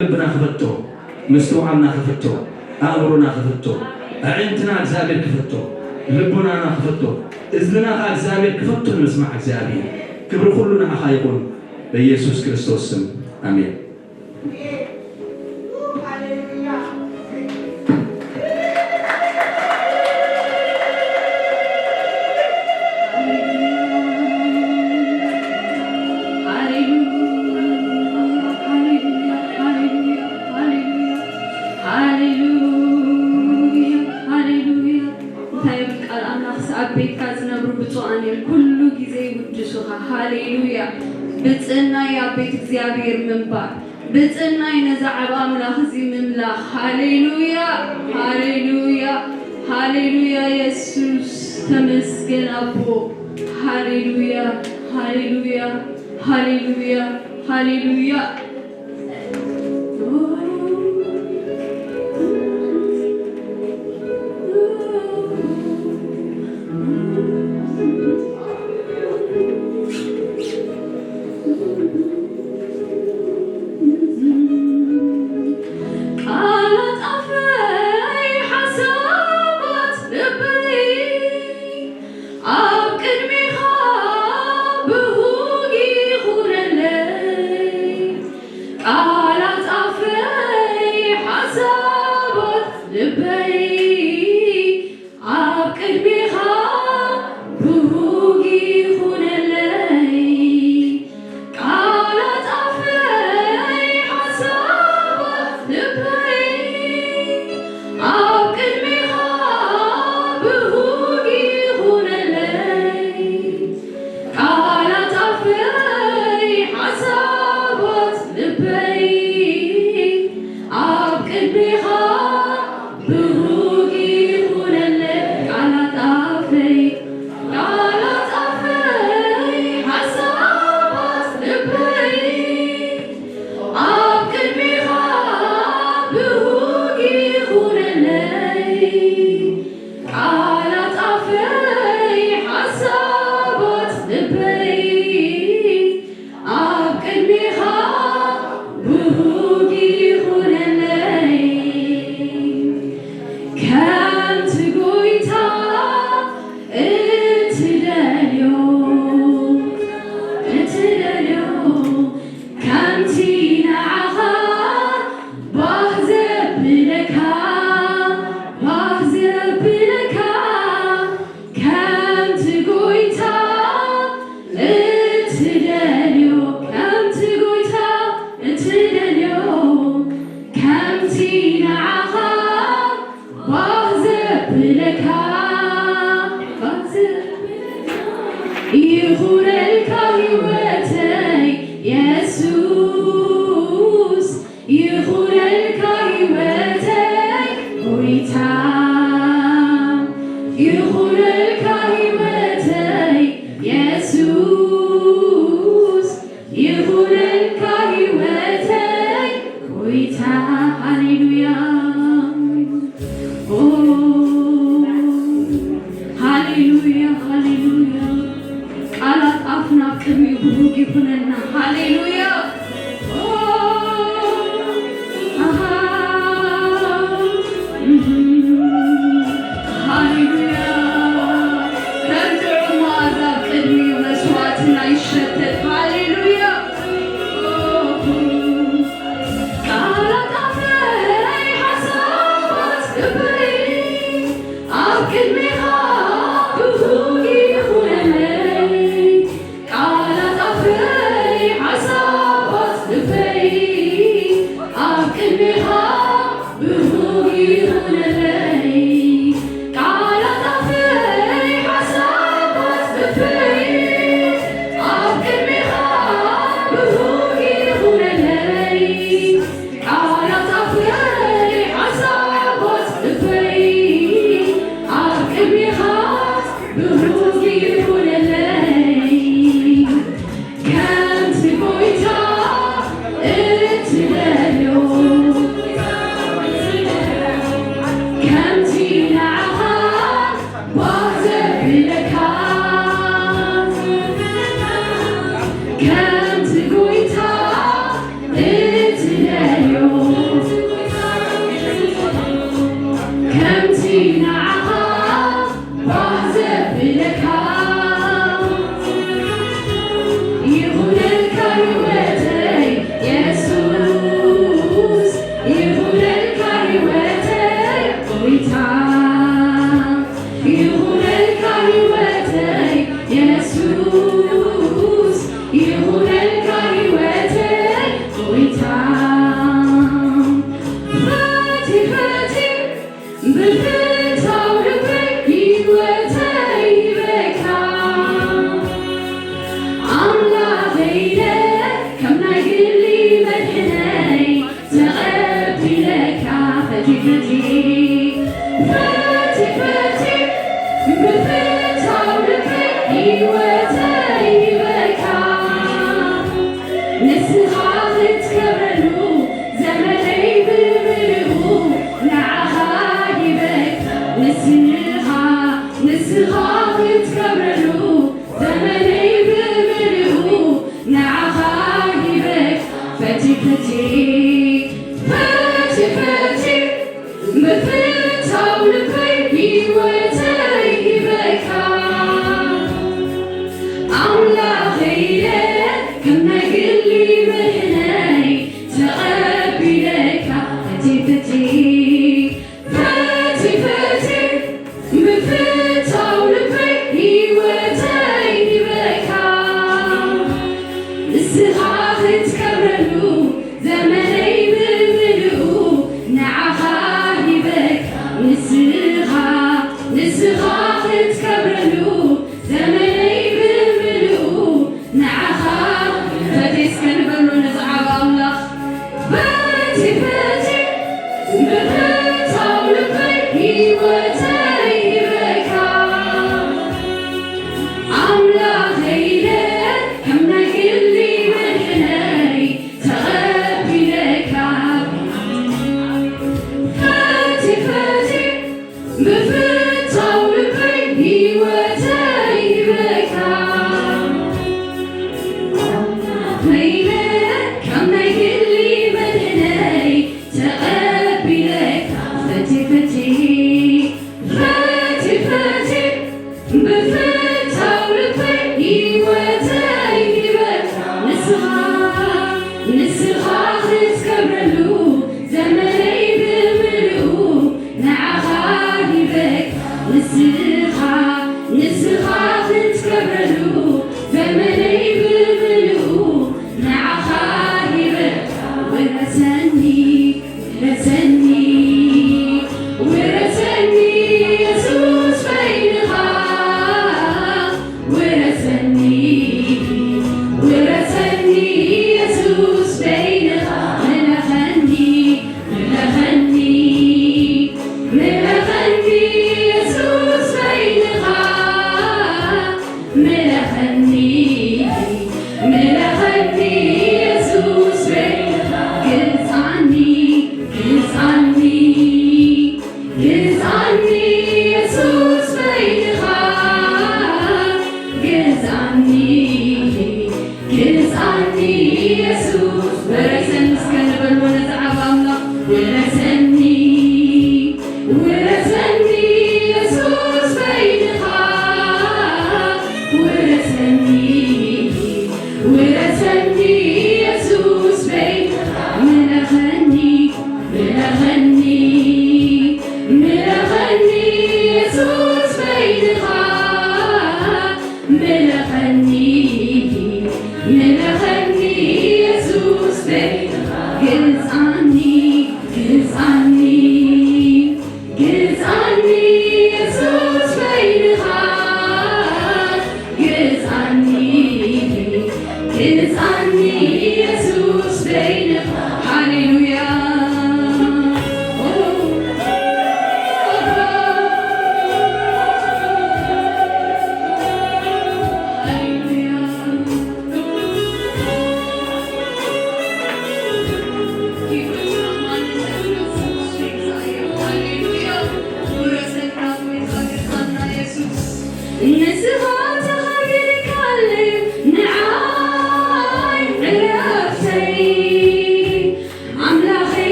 ልብና ክፈቶ ምስተዋዕልና ክፈቶ አእምሮና ክፈቶ አዕንትና እግዚአብሔር ክፈቶ ልቡናና ክፈቶ እዝንና እግዚአብሔር ክፈቶ ንስማዕ እግዚአብሔር ክብር ሁሉ ንዓኻ ይኹን በኢየሱስ ክርስቶስ ስም አሜን። بتسنا يا بيت እግዚአብሔር منبر بتسنا ينزعب أملاخ زي مملاخ هاليلويا هاليلويا هاليلويا يسوس تمسكن أبو هاليلويا هاليلويا هاليلويا هاليلويا Can't go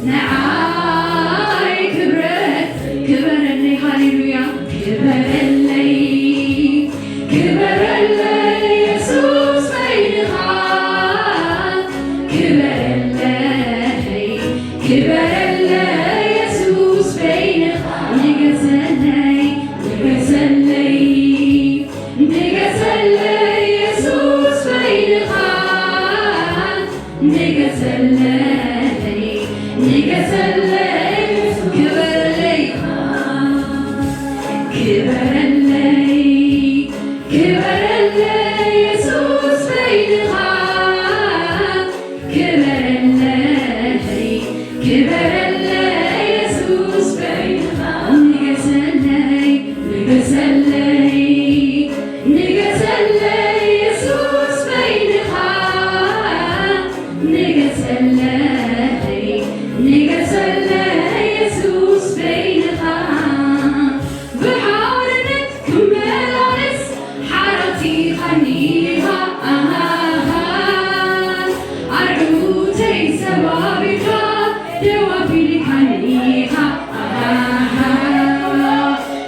نعاي كبرت كبرلي هاليلويا كبرلي كبرلي يسوس بينها كبرلي كبرلي يسوس بينها نقزلي نقزلي نقزلي يسوس بينها نقزلي نقزلي كبرلي كبرلي كبرلي يسوس بينها كبرلي كبرلي يسوس بينها نقزلي نقزلي نقزلي يسوس بينها نقزلي نقزلي يسوس بينها بحارنت كملانس حارتي خنيها أرعوتي سبابها دوابي خنيها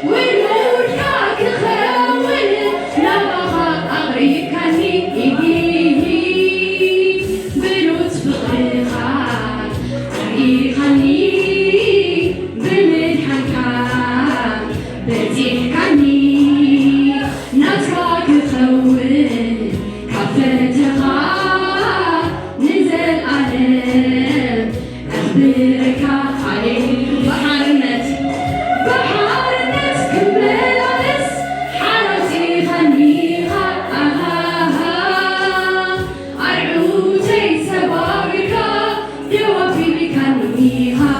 ونورها كخاول نبغى أغريب كني بنوت بغيها خني بمدحنها بتحكني نتراك تخون كفتها نزل علم أخبرك عليه بحارنت بحارنت كملانس حارتي خنيها أرعوتي سبابك دوابي بكنيها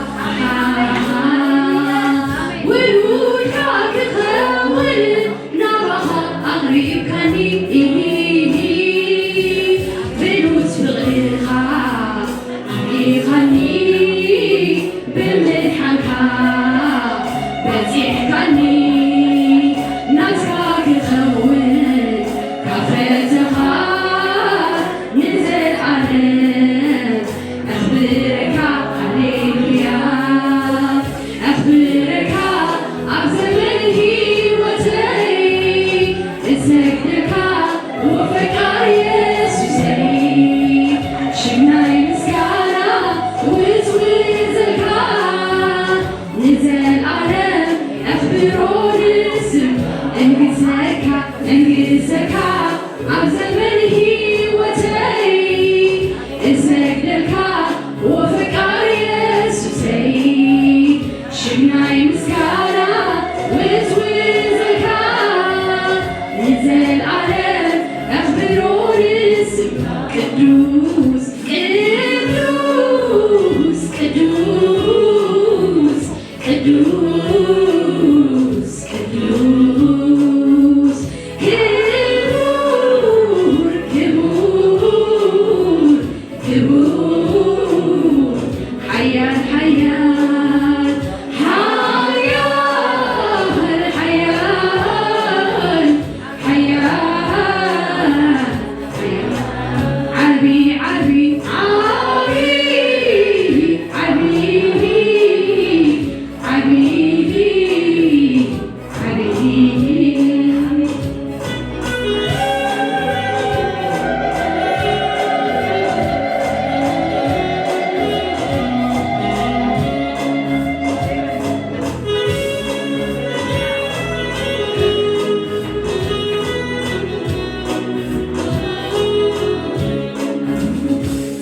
ونورها كخاول نارها أغريب كني بنوت بغيرها خني بمدحنها بتحكني نتراك تخون كفتها نزل علم أخبرك هاليلويا أخبرك أبزمن هيوتي اسمك وفكر يسوسي شمناي مسكارا وتوزلك نزل علم أخبرون الاسم انقزك انقزك أبزمن هيوتي اسمك وفكر يسوسي شمناي مسكارا وتوزلك نزل علم أخبرون الاسم قدوس قدوس قدوس قدوس قدوس كبور كبور كبور حياة حياة حياة حياة حياة عربي عربي عربي عربي عربي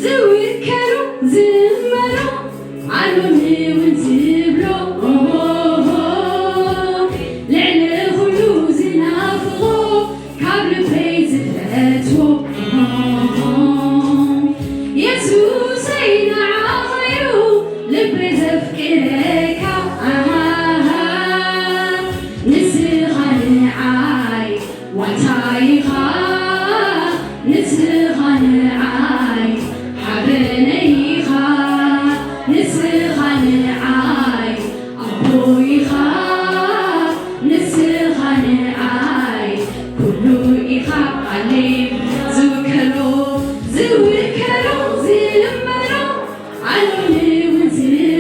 زوكروا زمروا علوني ونزبلوا لعن خلوز نافغوا كابل بيت الفتوى يسوس أين عاطيو لبي تفكرك نسخن عاي وتايخا نسخن عاي حبنيخا نسخن عاي أبويخا نسخن عاي كلو إخا عليم زوكلو زمرو علوني ونزل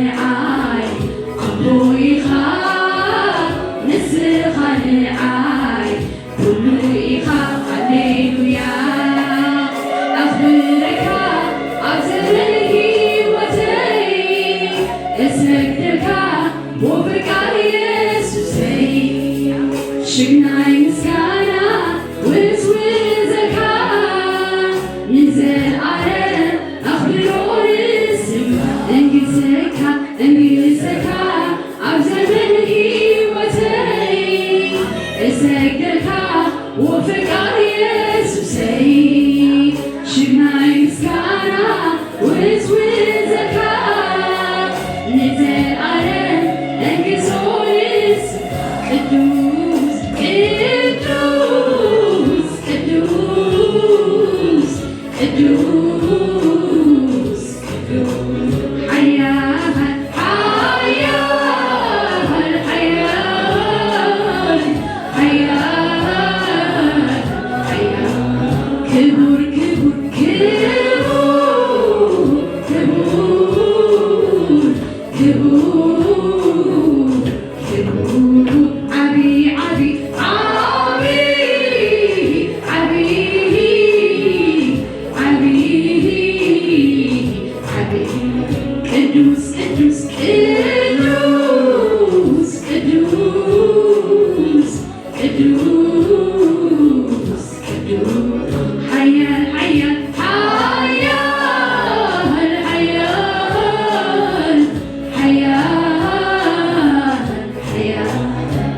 ንዓይ ኣቦይኻ ንስኻ ንዓይ ኩሉ ኢኻ ሃሌሉያ ኣኽብረካ ኣብ ዘመን ህይወተይ እስነግደልካ ወፍቃር ኢየሱሰይ ሽግናይ ምስጋና ውዝውዘካ ንዘለዓለም ኣኽብሮ ንስም እንግሰካ ኣብ ዘመን ህይወተይ እስነግደልካ ወፍቃር ኢየሱሰይ ሽግናይ ምስጋና ውዝውዘካ ንዘለዓለም እንግሶ ንስም ቅዱስ ቅዱስ ቅዱስ ቅዱስ ሓያል ሓያል ሓያል ሓያል ክቡር ክቡር ክቡር ክቡር ክቡር ዓብይ ዓብይ ዓብይ ዓብይ ዓብይ ቅዱስ ቅዱስ ቅዱስ ቅዱስ ቅዱስ ቅዱስ ሓያል ሓያል ሓያል ሓያል ሓያል ሓያል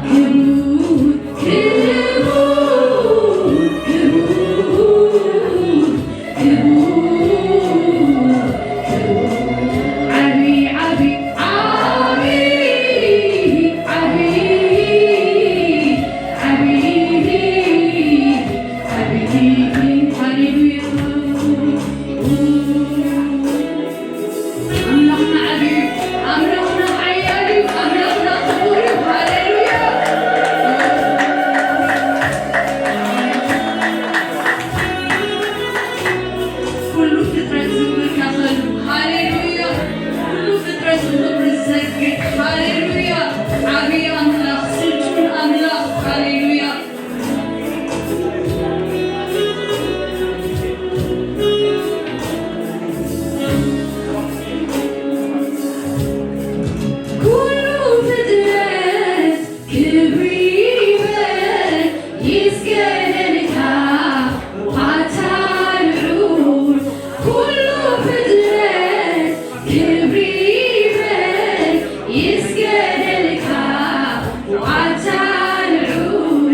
ክቡር ክቡር ክቡር ክቡር ዓብይ ዓብይ ዓብይ ዓብይ ዓብይ ሃሌሉያ ኣምላኽና ዓብይ ኣምላኽና ሓያል እዩ ኣምላኽና ክቡር እዩ ሃሌሉያ ኩሉ ፍጥረት ዝብርካ ኸሉ ሃሌሉያ ኩሉ ፍጥረት ዝኽብር ዝሰግድ ሃሌሉያ ዓብይ ኣምላኽ ስልጡን ኣምላኽ ሃሌሉያ ኩሉ ፍጥረት ክብሪ ይበል ይስገደልካ ዋታልዑል ኩሉ ፍጥረት ክብሪ ይበል ይስገደልካ ዋታልዑል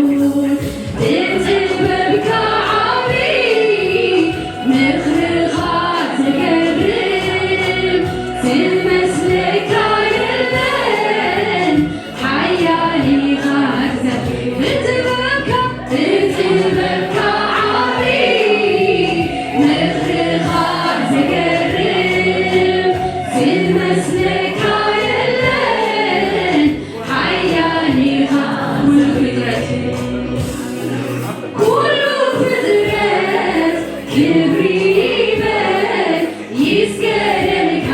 ብጥበብካ ዓብይ ምኽርኻ ዝገርም ዝመስለካ የለን ሓያል ኢኻ እግዚአብሔር ብጥበብካ ዓብይ ምኽርኻ ዝገርም ዝመስለካ የለን ሓያል ኢኻ ኩሉ ፍጥረት ክብሪ ይበል ይስገደልካ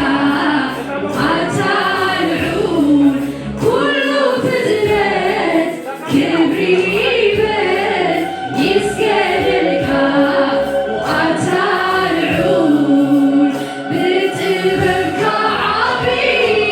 ዋታልዑል ኩሉ ፍጥረት ክብሪ ይበል ይስገደልካ ዋታልዑል ብጥበብካ ዓብይ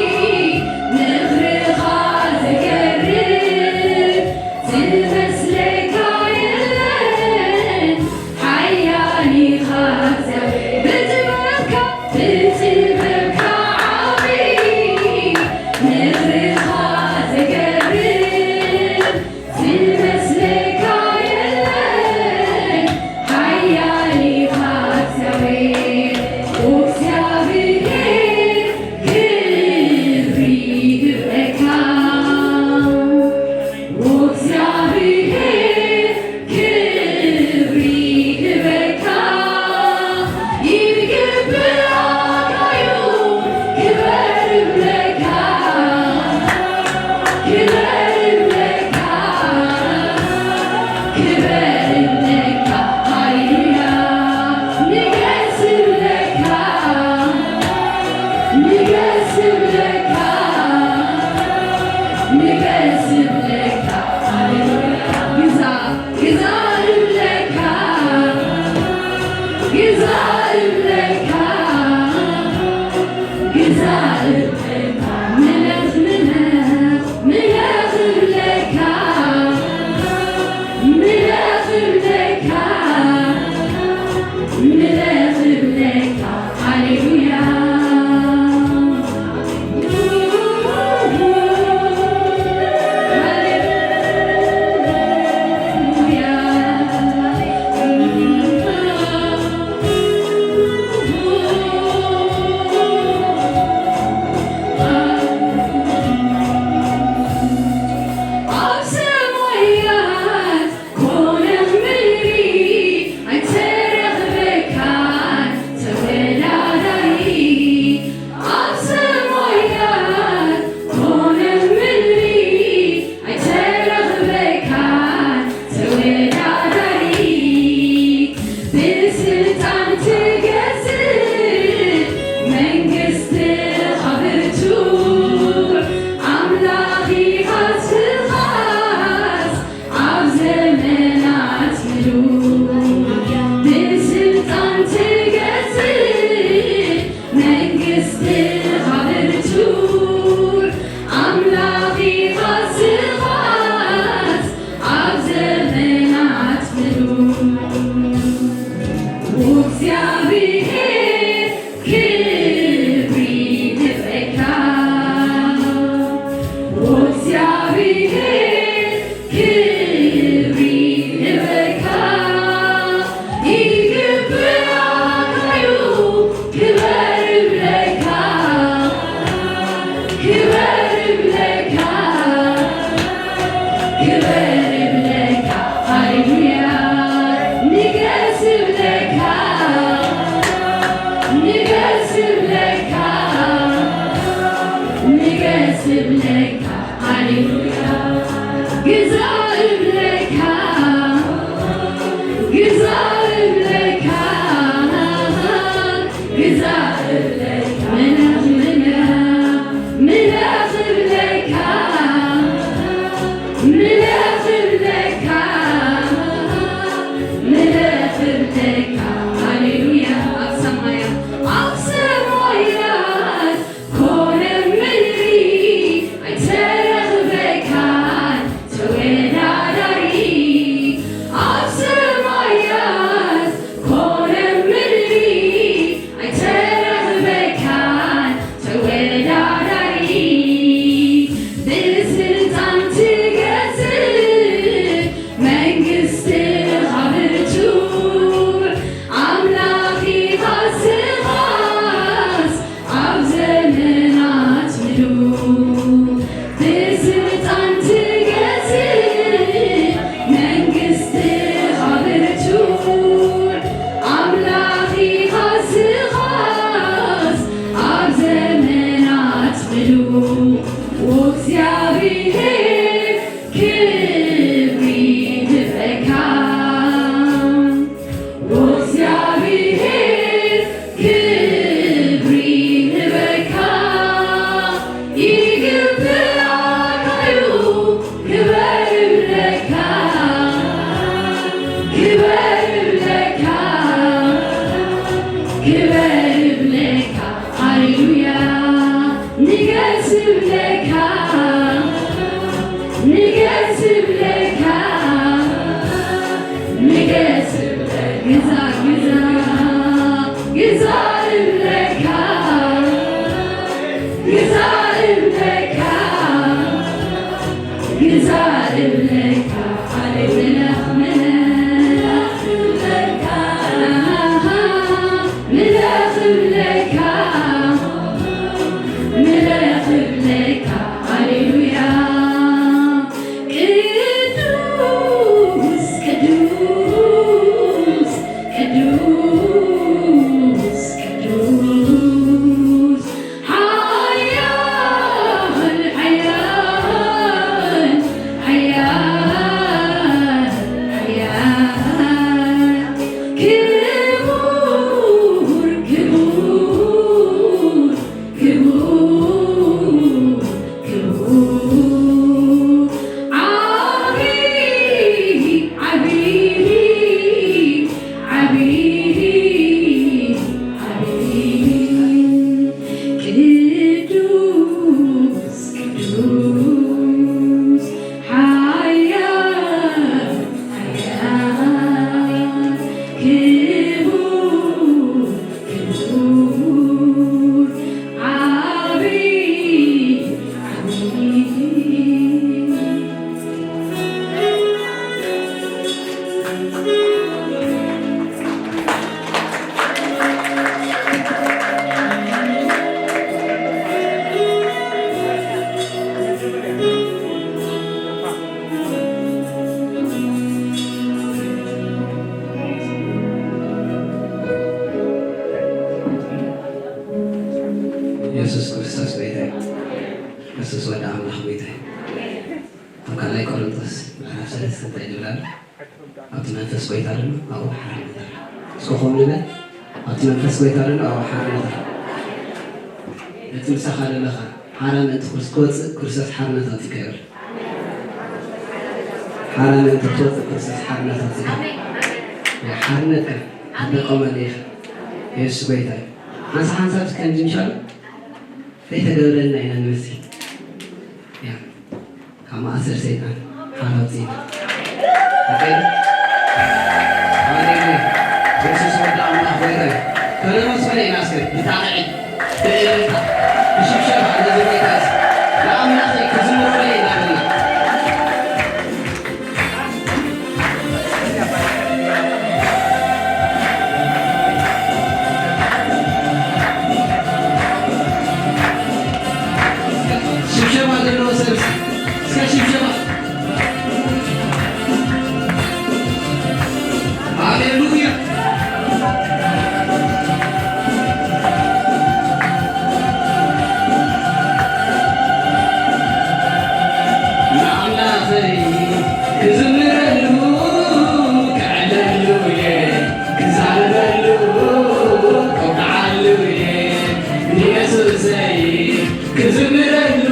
I ክርስቶስ ወደ አምላክ ቤተ አካል ላይ ቆሮንቶስ ምዕራፍ 3 ይላል አብቲ መንፈስ ቆይታ ደግሞ አው ሓርነት እስኮም ልበል አብቲ መንፈስ ቆይታ ደግሞ አው ሓርነት እቲ ምሳኻለ ለኻ ሓራን እቲ ክርስቶስ ሓርነት አትከር ሓራን እቲ ክርስቶስ ሓርነት አትከር ሓርነት በቆመለ የሱ ቆይታ አንሳንሳት ከንጂ እንሻል ፈይተገብረና ኢና ንመስል ማእሰር ሰይጣን ሓራውፂና ኢየሱስ ወደ አምላክ ወይታ ከለመስፈለ ይናስር ብታዕዒ ብእልልታ ብሽብሸባ ነዘቤታስ ለአምላኽ ክዝምረለ ይናልና ሽብሸባ ዘለዎ ሰብስ ሽብሸባ ሃሌሉያ ንኣምላኸይ ክዝምረሉ ክዕለሉ እየ ክዛረበሉ ከውድዓሉ እየ ንየሱሰይ ክዝምረሉ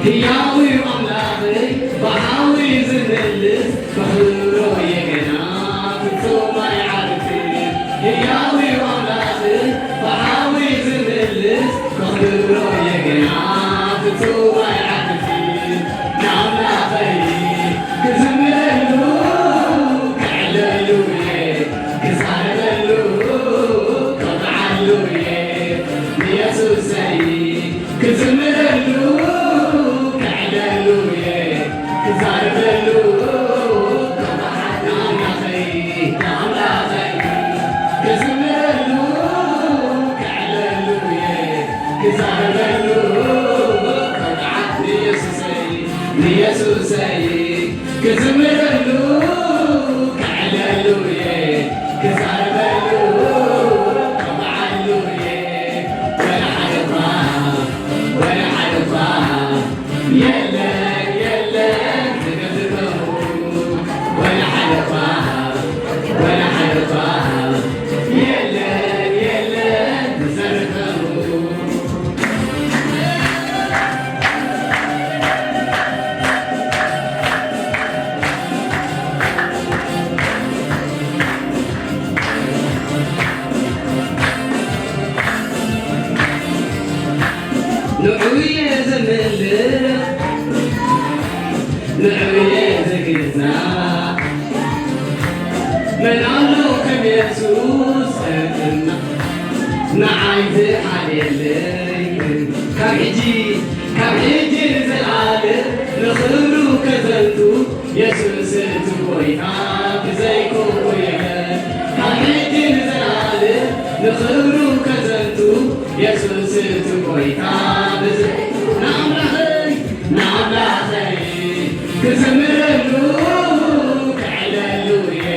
ሕያዊ አምላኽ በሓዊ ዝምልስ በኽብሮ የገና ፍጹም ኣይዓርፍ ሕያዊ አምላኽ በሓዊ ዝምልስ በኽብሮ የገና ፍጹም ኣይዓርፍ ንኣምላኸይ ክዝምረሉ ክዕለሉ እየ ክዛረበሉ ከብዓሉ እየ ንየሱሰይ ክዝምረሉ ኢየሱሰይ ክዝምረሉ ክዕለሉ እየ ክዛረበሉ ከብዓሉ እየ ወላ ሓደ እኳ የለን ዝገድረሙ ወላ ሓደ እኳ የለን ዝሰርፈሙ ንዑየ ዘምልኽ ንዑየ ዝግዛእ መን ኣሎ ከም ኢየሱስ ንዓይ ዝሓልየለይ ካብ ሕጂ ንዘለዓለም ንኽብሩ ከዘንቱ ኢየሱስ እቲ ጎይታ ብዘይኮኑ የለን ካብ ሕጂ ንዘለዓለም ንኽብሩ ከዘንቱ ኢየሱስ እቲ ጎይታ ንኣምላኸይ ክዝምረሉ ክዕለሉ እየ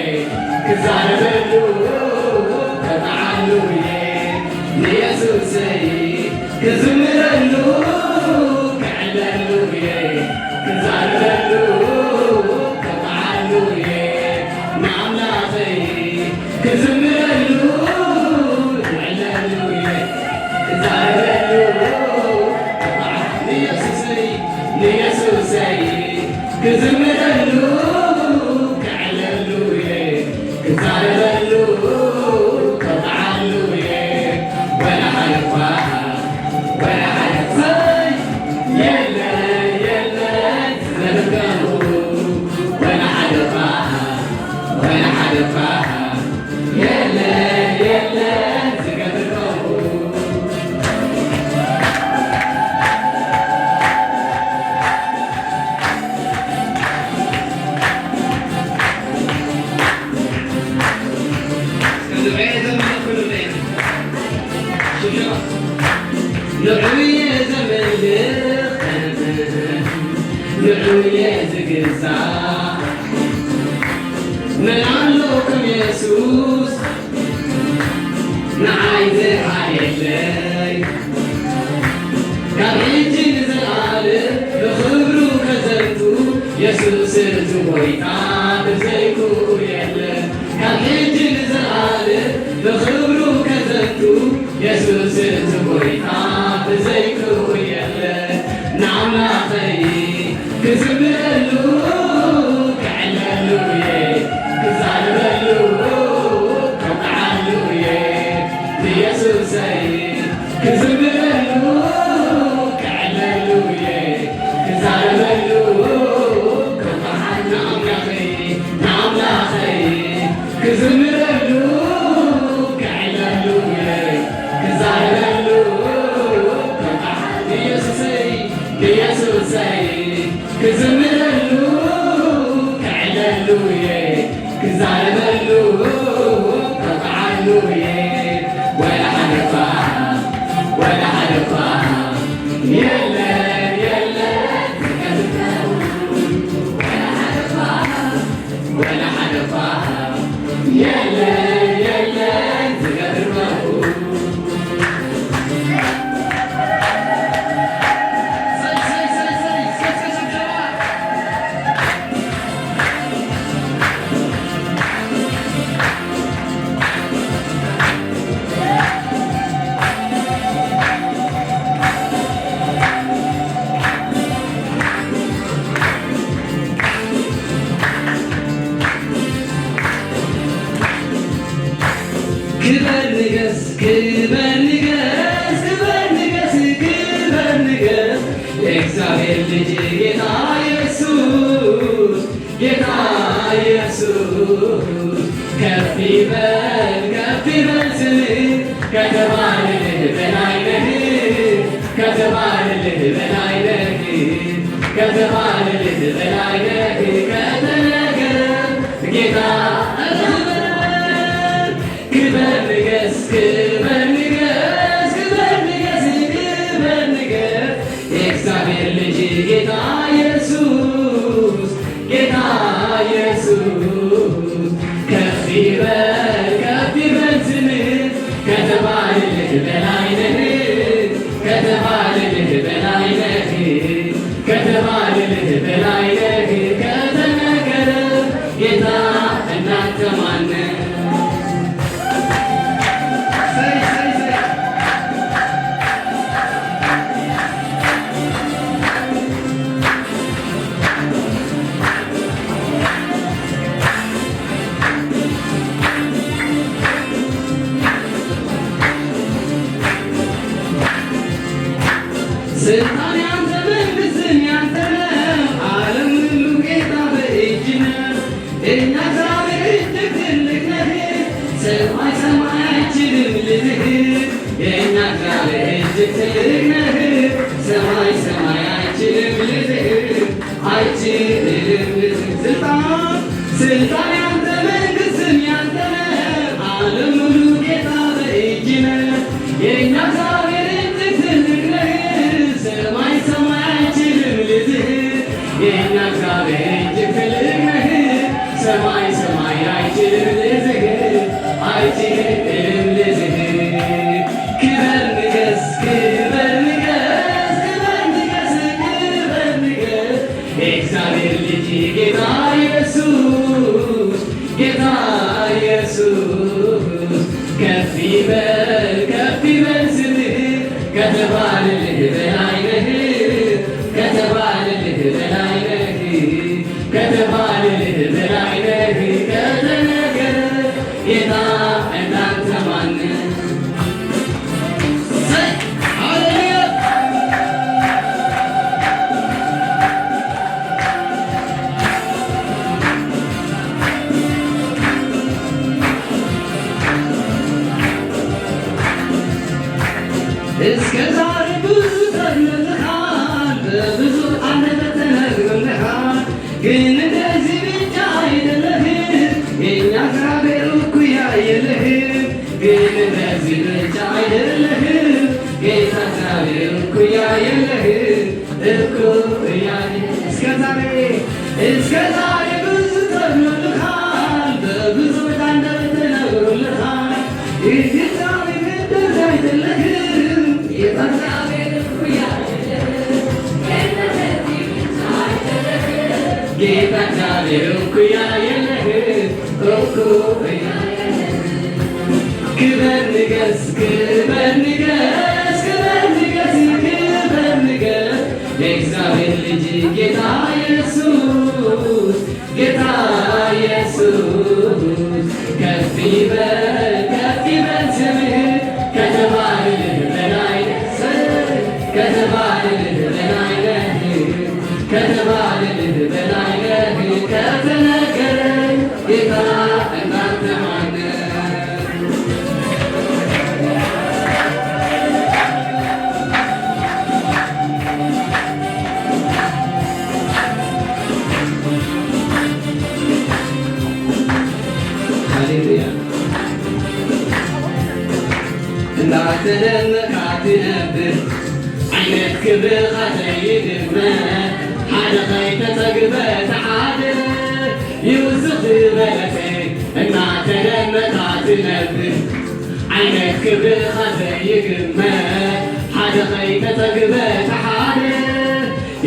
ክዛረበሉ ከብዓሉ እየ ንየሱሰይ ክዝምረሉ ክዕለሉ እየ ንየሱሰይ ክዝምረሉ ክዕለሉ እየ ክዛረበሉ ከብዓሉ እየ ወላ ሓደ እኳ ወላ ሓደ እኳይ የለን የለን ዝነብርከቡ ወላ ሓደ እኳ ወላ ሓደ እኳ የለን የለን ዝገብርከቡ نعوية زملخ نعوية زقزا نلعلكم يسوس نعايز حيلي كان يجي نزلالك بخبرو كزلتو يسوس تبويتا بزيكو يلا كان يجي نزلالك بخبرو كزلتو يسوس تبويتا بزيكو يلا نعم لاخي كزملو كعللو يه كزعللو كبعلو يه يسوسي كزملو كعللو يه كزعللو كبعلو نعم لاخي كزملو كعللو يه كزعللو يسوسي كزملو كعللو يه كزعللو كبعلو يه ولا حدا فاهم ولا حدا فاهم يلا يلا ولا حدا فاهم ولا حدا فاهم يلا يلا تقدروا كبر نقص كبر نقص كبر نقص كبر نقص እግዚአብሔር ልጅ ጌታ ኢየሱስ ጌታ ኢየሱስ ከፍ ይበል ስምህ ከተባለልህ በላይ ነህ ከተባለልህ በላይ ነህ ከተባለልህ በላይ ነህ ከተነገረ ጌታ ክበር ንገስ ክበር ንገስ ክበር ንገስ ክበር ንገስ የእግዚአብሔር ልጅ ጌታ ኢየሱስ ጌታ ኢየሱስ ከፍ ይበል ስምህ ከተባለልህ በላይ ነህ ከተባለልህ በላይ ነህ ከተባለልህ በላይ ነህ ከተነገረ ጌታ እናንተ ማነህ ስልጣን ያንተ መንግሥትም ያንተ ነው ዓለም ሁሉ ጌታ በእጅ ነው እኛ እግዚአብሔር እጅግ ትልቅ ነህ ሰማይ ሰማይ አይችልም ልትህ የእኛ እግዚአብሔር እጅግ ትልቅ ነህ ሰማይ ሰማይ አይችልም ልትህ አይችልም ልትህ ስልጣን ያንተ መንግሥትም ያንተ ነው ዓለም ሁሉ ጌታ በእጅ ነው የእኛ እግዚአብሔር እጅግ ትልቅ ነህ ሰማይ ሰማይ አይችልም ልትህ የእኛ እግዚአብሔር እጅግ ትልቅ ነህ ሰማይ ሰማይ አይችልም ልትህ አይችልም ልትህ ክበር ንገስ ክበር ንገስ ክበር ንገስ ክበር ንገስ የእግዚአብሔር ልጅ ጌታ ኢየሱስ ጌታ ኢየሱስ ከፍ ይበል ስምህ ከተባለልህ በላይ ነህ ከተባለ ግን እንደዚህ ብቻ አይደለህም የእኛ እግዚአብሔር እኩያ የለህም ግን እንደዚህ ብቻ አይደለህም ጌታ እግዚአብሔር እኩያ የለህም እኩያ እስከ ዛሬ ብዙ ተብሎልሃል በብዙ አንደበት ተነግሮልሃል ይህ እግዚአብሔር እንደዚህ አይደለህም ጌታ እግዚአብሔር እኩያ ጌታ እግዚአብሔር እኩያ የለህም እኩያ ክበር ንገስ ክበር ንገስ ክበር ንገስ ክበር ንገስ የእግዚአብሔር ልጅ ጌታ ኢየሱስ ጌታ ኢየሱስ ከፍ ይበል ስምህ ከተባልህ በላይ ከተባልህ በላይ ከተባልህ በላይ ከተነገረ ጌታ እናንተ ማነህ እንዳትደነቅ አትነብር ዓይነት ክብርኻ ዘይግመት ሓደ ከይተፀግበት ሓደ ይውስኽ ዝበለተ እናተደነቕ አትነብር ዓይነት ክብርኻ ዘይግመት ሓደ ከይተፀግበት ሓደ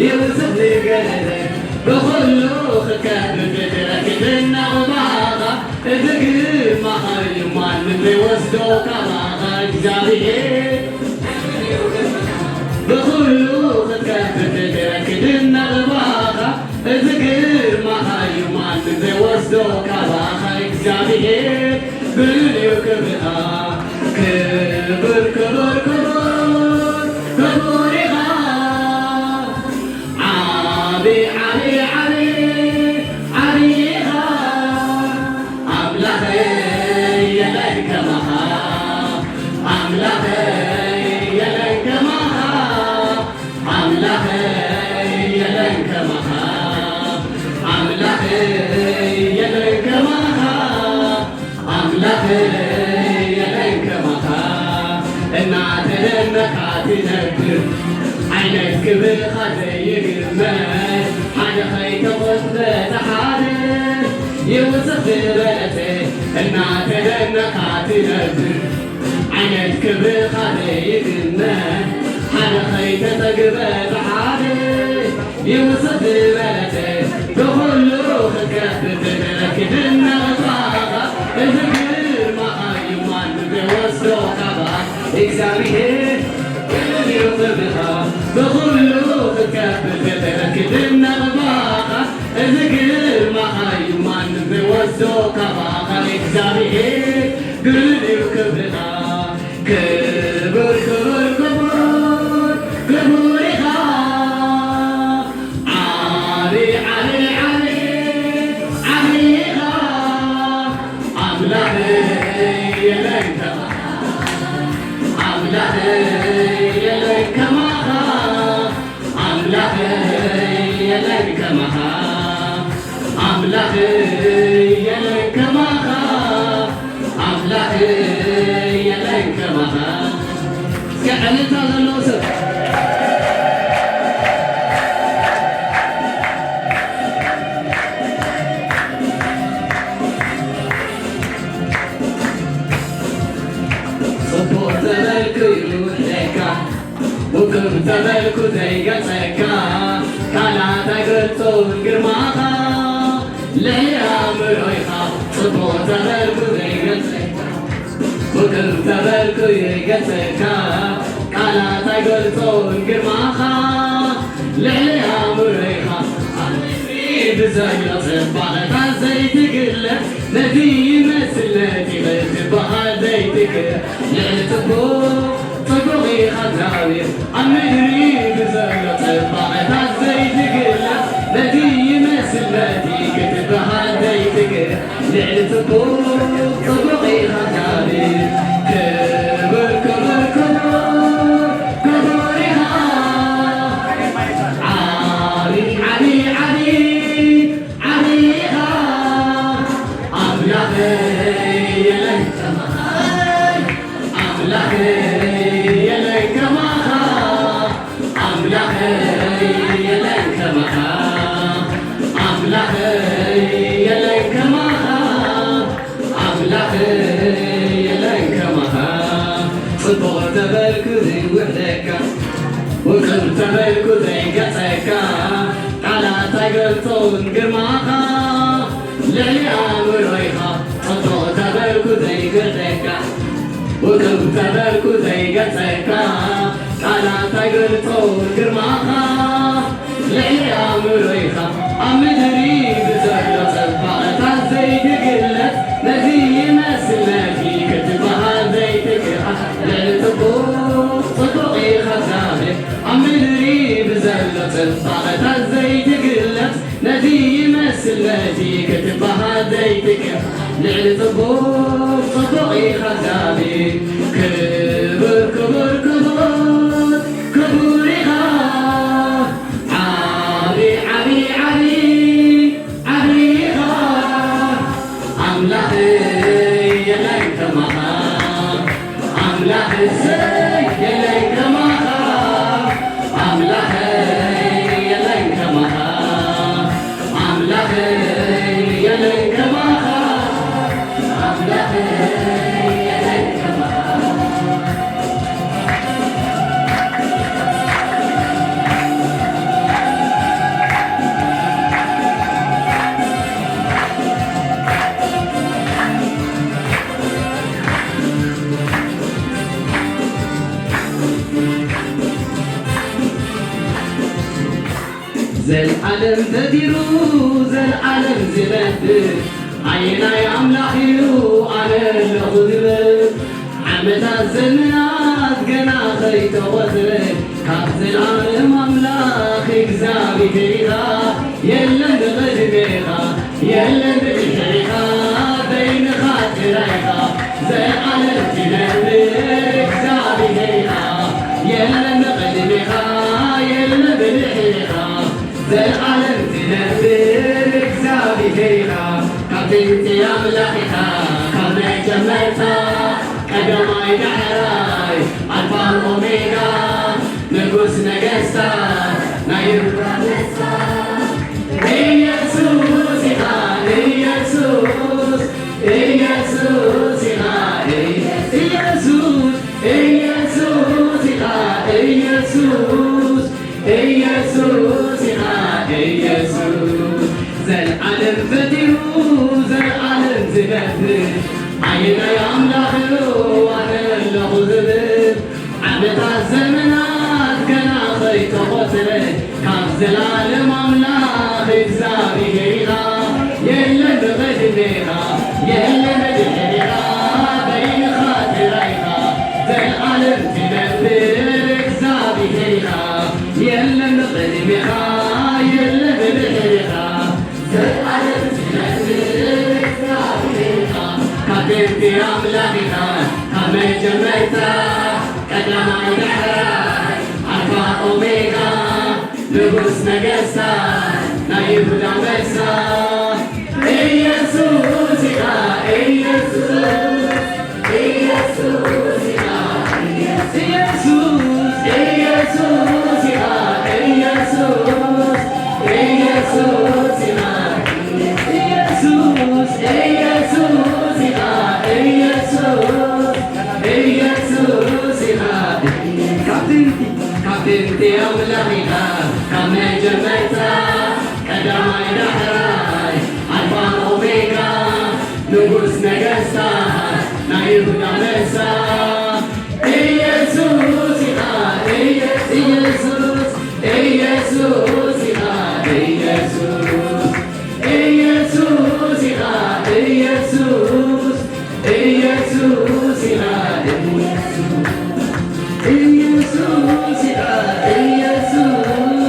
ይውስኽ ዝገለለ ብኩሉ ክከብብ ትረክብና ቁባኻ እዚ ግርማኻ እዩ ማንም ዘይወስዶ ካባኻ እግዚአብሔር ብኩሉ ክትከብብ ትረክብና ቁባኻ እዚ ግርማኻ እዩ ማንም ዘይወስዶ ካባኻ እግዚአብሔር ብልዩ ክብርኻ ክብር ክብር ክብር ክቡር ኢኻ ዓብይ ዓብይ ዓብይ ዓብይ ኢኻ ኣምላኸይ የለን ከማኻ ኣምላኸይ የለን ከማኻ ኣምላኸይ የለን ከማኻ ኣምላኸይ የለን ከማኻ ኣምላኸይ የለን ከማኻ እናተደነቕካ ትነብር ዓይነት ክብርኻ ዘይግመት ሓደ ከይተቆፅበተ ሓደ ይውስኽ ዝበለተ እናተደነቕካ ትነብር ዓይነት ክብርኻ ዘይግመት ሓደ ከይተፀግበተ ሓደ ይውስኽ ዝበለተ ብኩሉ ክከብብ ትረክብና ቁባኻ እዚ ግርማኻ እዩ ማንም ዘይወስዶ ካባኻ እግዚአብሔር ብልዩ ክብርኻ ብኩሉ ክከብብ ትረክብና ቁባኻ እዚ ግርማኻ እዩ ማንም ዘይወስዶ ካባኻ እግዚአብሔር ብልዩ ክብርኻ ክብር ክብር ክቡር ክቡር ኢኻ ዓብይ ዓብይ ዓብይ ዓብይ ኢኻ ኣምላኸይ የለን ከማኻ ኣምላኸይ የለን ከማኻ ኣምላኸይ የለን ከማኻ ኣምላኸይ የለን ከማኻ ኣምላኸይ የለን ከማኻ እስኪ ዕልልታ ዘለዎ ሰብ ጽቡቕ ተበልኩ ይሩሕለካ ውቅብ ተበልኩ ዘይገፀካ ቃላት ኣይገልፆን ግርማኻ ልዕሊ ኣእምሮ ኢኻ ጽቡቕ ተበልኩ ዘይገፀካ ውቅብ ተበልኩ ይገፀካ ቃላት ኣይገልፆን ግርማኻ ልዕሊ ኣእምሮ ኢኻ ብዘይሎ ጽባቐታት ዘይትግለጽ ነቲ ይመስል ነቲ ክትበሃል ዘይትክእል ልዕሊ ጽቡቕ ኢኻ እግዚአብሔር ኣብ ምድሪ ብዘይሎ ጽባቐታት ዘይትግለጽ ነቲ ይመስል ነቲ ክትበሃል ዘይትክእል ልዕሊ ጽቡቕ ኢኻ እግዚአብሔር ክብር ክብር ክቡር ክቡር ኢኻ ዓብይ ዓብይ ዓብይ ግርማኻ ልዕሊ ኣእምሮይኻ ኣብ ምድሪ ብዘሎ ፅባቐታት ዘይትግለጽ ነዚ ይመስል ነቲ ክትበሃል ዘይትክኣል ልዕሊ ጽቡቕ ኢኻ እግዚአብሔር ኣብ ምድሪ ብዘሎ ፅባቐታት ዘይትግለጽ ነዚ ይመስል ነቲ ክትበሃል ዘይትክኣል ልዕሊ ጽቡቕ ኢኻ እግዚአብሔር ክብር ክብር ክብር ክቡር ኢኻ زالعالم تديرو زالعالم زبدل عينا يعملحيو على الخضر عمتا الزمنات قنا خيط وزر كابز العالم أملاخ إكزابي كريها يلا بغدميها يلا بغدميها بين خاطريها زالعالم تدير إكزابي كريها يلا بغدميها يلا بغدميها زالعالم تنبر እግዚአብሔርና ካብቲ ኣምላኽካ ካብ ናይ ጀመርታ ቀዳማይ ዳሕራይ ኣልፋ ኦሜጋ ንጉስ ነገሥታት ናይ ይሁዳ አንበሳ ኢየሱስ ኢኻ ኢየሱስ ኢየሱስ ኢኻ ኢየሱስ ኢየሱስ ኢኻ ኢየሱስ ኢየሱስ ኢኻ ኢየሱስ ዘልዓለም ፈጢሩ ዘልዓለም ዝነብር ዓይናይ ኣምላኽ ኣነ ኣለኹ ዝብል ዓመታት ዘመናት ገና ከይተቖፅረ ካብ ዘላለም ኣምላኽ እግዚአብሔር ኢኻ የለን ብቕድሜኻ የለን ብድሕሪኻ በይንኻ ትራይኻ ዘልዓለም ትነብር እግዚአብሔር ኢኻ የለን ብቕድሜኻ የለን ብድሕሪኻ ዘልዓለም ትነብር እግዚአብሔር ኢኻ ካብቲ ኣምላኽኻ ካብ መጀመርታ ቀዳማይ ዳሕራይ ኣልፋ ኦሜጋ ንጉስ ነገሥታት ናይ ይሁዳ አንበሳ ኢየሱስ ኢኻ ኢየሱስ ኢየሱስ ኢኻ ኢየሱስ ኢየሱስ ኢኻ ኢየሱስ ኢየሱስ ኢኻ ኢየሱስ ኢየሱስ ኢኻ ኢየሱስ ኢየሱስ ኢኻ ካብቲ ኣምላኽኻ ካብ መጀመርታ ቀዳማይ ዳሕራይ ኣልፋ ኦሜጋ ንጉስ ነገሥታት ናይ ይሁዳ አንበሳ ኢየሱስ ኢኻ ኢየሱስ ኢየሱስ ኢኻ ኢየሱስ ኢየሱስ ኢኻ ኢየሱስ ኢየሱስ ኢኻ ኢየሱስ ኢኻ ኢየሱስ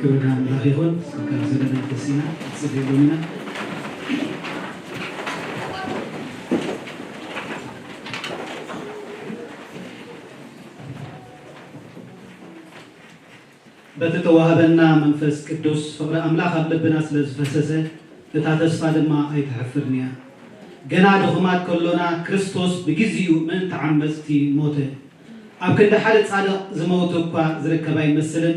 ክብርና ምራኽ ይኹን ካብ ዘለና ተሲና ጽድሉና በተተዋሃበና መንፈስ ቅዱስ ፍቅረ አምላክ ኣብ ልብና ስለዝፈሰሰ እታ ተስፋ ድማ ኣይትሕፍርንያ ገና ድኹማት ከሎና ክርስቶስ ብግዚኡ ምን ተዓመፅቲ ሞተ ኣብ ክንዲ ሓደ ጻድቕ ዝመውት እኳ ዝርከባ ይመስልን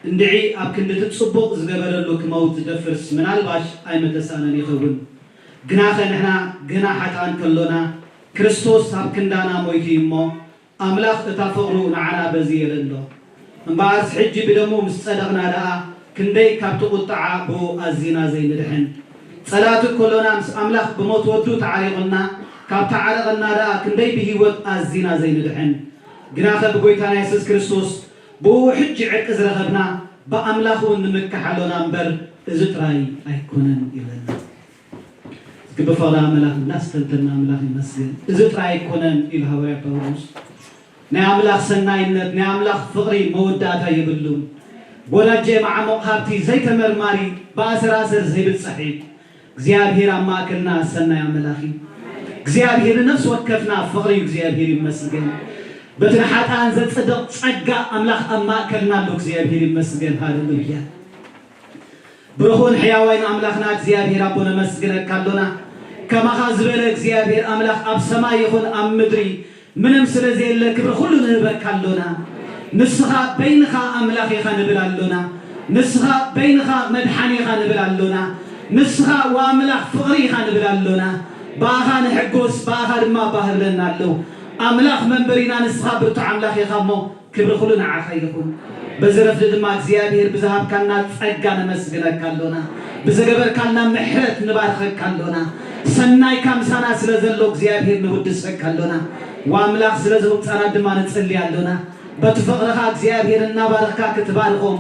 እንድዒ ኣብ ክንዲ ትጽቡቕ ዝገበረሉ ክመውት ዝደፍርስ ምናልባሽ ኣይመተሳነን ይኸውን ግናኸ ንሕና ገና ሓጥኣን ከሎና ክርስቶስ ኣብ ክንዳና ሞይቱ እሞ ኣምላኽ እታ ፍቕሩ ንዓና በዚ የለሎ እምበኣርስ ሕጂ ብደሞ ምስ ጸደቕና ደኣ ክንደይ ካብቲ ቁጣዓ ብኡ ኣዚና ዘይንድሕን ጸላቱ ከሎና ምስ ኣምላኽ ብሞት ወዱ ተዓሪቑና ካብቲ ዓረቐና ደኣ ክንደይ ብሂወት ኣዚና ዘይንድሕን ግናኸ ብጎይታና ኢየሱስ ክርስቶስ ብኡ ሕጂ ዕርቂ ዝረኸብና ብኣምላኽ እውን ንምክሓሎና እምበር እዚ ጥራይ ኣይኮነን ይብለና ብፍቕሪ ኣምላኽ እናስተንተና ኣምላኽ ይመስገን እዚ ጥራይ ኣይኮነን ኢሉ ሃዋርያ ጳውሎስ ናይ ኣምላኽ ሰናይነት ናይ ኣምላኽ ፍቕሪ መወዳእታ የብሉን ወላጀ ማዕሞቕ ሃብቲ ዘይተመርማሪ ብኣሰራሰር ዘይብፅሒ እግዚአብሔር ኣብ ማእከልና ሰናይ ኣምላኽ እዩ እግዚአብሔር ነፍስ ወከፍና ፍቕሪ እግዚአብሔር ይመስገን በትን ሓጥኣን ዘጽድቕ ጸጋ ኣምላኽ ኣብ ማእከልና ኣሎ እግዚአብሔር ይመስገን ሃሌሉያ ብርኹን ሕያዋይን ኣምላኽና እግዚአብሔር ኣቦ ነመስግነካ ኣሎና ከማኻ ዝበለ እግዚአብሔር ኣምላኽ ኣብ ሰማይ ይኹን ኣብ ምድሪ ምንም ስለዘየለ ክብሪ ኩሉ ንህበካ ኣሎና ንስኻ በይንኻ ኣምላኽ ኢኻ ንብል ኣሎና ንስኻ በይንኻ መድሓኒ ኢኻ ንብል ኣሎና ንስኻ ወኣምላኽ ፍቕሪ ኢኻ ንብል ኣሎና ብኣኻ ንሕጎስ ብኣኻ ድማ ባህርለና ኣለው ኣምላኽ መንበሪና ንስኻ ብርቱዕ ኣምላኽ ኢኻ እሞ ክብሪ ኩሉ ንዓኻ ይኹን በዚ ረፍዲ ድማ እግዚአብሔር ብዝሃብካና ጸጋ ነመስግነካ ኣሎና ብዝገበርካልና ምሕረት ንባርኸካ ኣሎና ሰናይካ ምሳና ስለ ዘሎ እግዚአብሔር ንውድሰካ ኣሎና ወኣምላኽ ስለ ዝውፃና ድማ ንጽልይ ኣሎና በቲ ፍቕርኻ እግዚአብሔር እናባረኽካ ክትባርኾም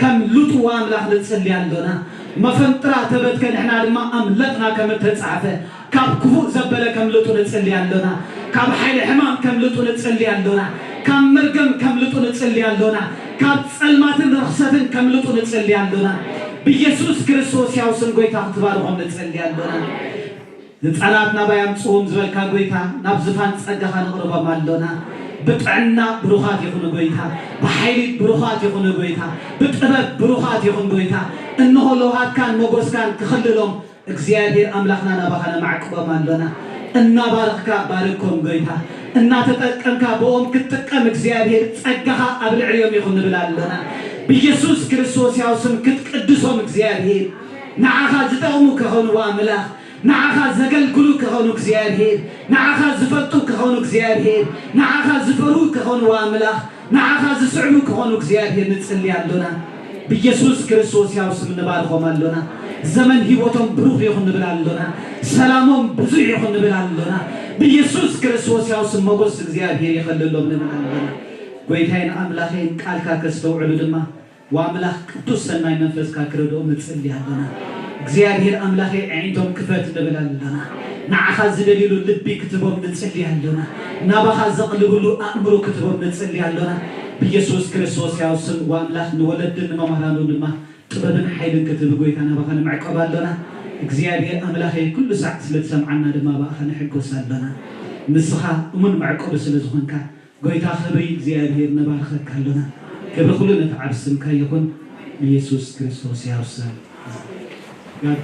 ከም ሉጡ ወኣምላኽ ንጽልይ ኣሎና መፈንጥራ ተበትከ ንሕና ድማ ኣምለጥና ከም ተጻሕፈ ካብ ክፉእ ዘበለ ከም ልጡ ንጽልይ ኣሎና ካብ ሓይሊ ሕማም ከም ልጡ ንጽልይ ኣሎና ካብ መርገም ከም ልጡ ንጽልይ ኣሎና ካብ ጸልማትን ርኽሰትን ከም ልጡ ንጽልይ ኣሎና ብኢየሱስ ክርስቶስ ያው ስም ጎይታ ክትባርኾም ንጽልይ ኣሎና ህፃናት ናባይ ኣምጽኦም ዝበልካ ጎይታ ናብ ዝፋን ጸጋኻ ንቕርቦም ኣሎና بتعنا بروخات يكون قويتا بحيل بروخات يكون قويتا بتقبب بروخات يكون قويتا إنه لو هاد كان موجوس كان كخللهم እግዚአብሔር አምላክና ናባኻና ማዕቀባ ማለና እና ባረክካ ባረኩም ጎይታ እና ተጠቀምካ በኦም ክትጠቀም እግዚአብሔር ጸጋኻ አብልዕዮም ይኹን ብላለና በኢየሱስ ክርስቶስ ያው ስም ክትቅድሶም እግዚአብሔር ንዓኻ ዝጠቕሙ ከሆኑ አምላክ ንዓኻ ዘገልግሉ ከሆኑ እግዚአብሔር ንዓኻ ዝፈጡ ከሆኑ እግዚአብሔር ንዓኻ ዝፈሩ ከሆኑ አምላክ ንዓኻ ዝስዕሙ ከሆኑ እግዚአብሔር ንጽልያለና በኢየሱስ ክርስቶስ ያው ስም ንባርኾማለና زمن هيوتهم بروح يخون بلالنا سلامهم بزوج يخون بلالنا بيسوع كريستوس يوسف موجود زياد هي يخللهم بلالنا قويتين أملاخين كالكا كستو علودما وأملاخ توصلنا ينفذ كاكردهم نتصلي هذنا زياد هي أملاخين عندهم كفات بلالنا نعخذ دليل اللبي كتبهم نتصلي هذنا نبخذ قلبه أمره كتبهم نتصلي هذنا بيسوع كريستوس يوسف وأملاخ نولدنا مهراننا ጥበብን ኃይልን ከተብ ጎይታና ባኻነ ማዕቀባለና እግዚአብሔር አምላኬ ኩሉ ሰዓት ስለተሰምዓና ድማ ባኻነ ሕጎሳለና ንስኻ እሙን ማዕቀብ ስለዝኾንካ ጎይታ ክብሪ እግዚአብሔር ነባርከካለና ክብሪ ኩሉ ነተዓብስምካ ይኹን ኢየሱስ ክርስቶስ ያውሳ ጋር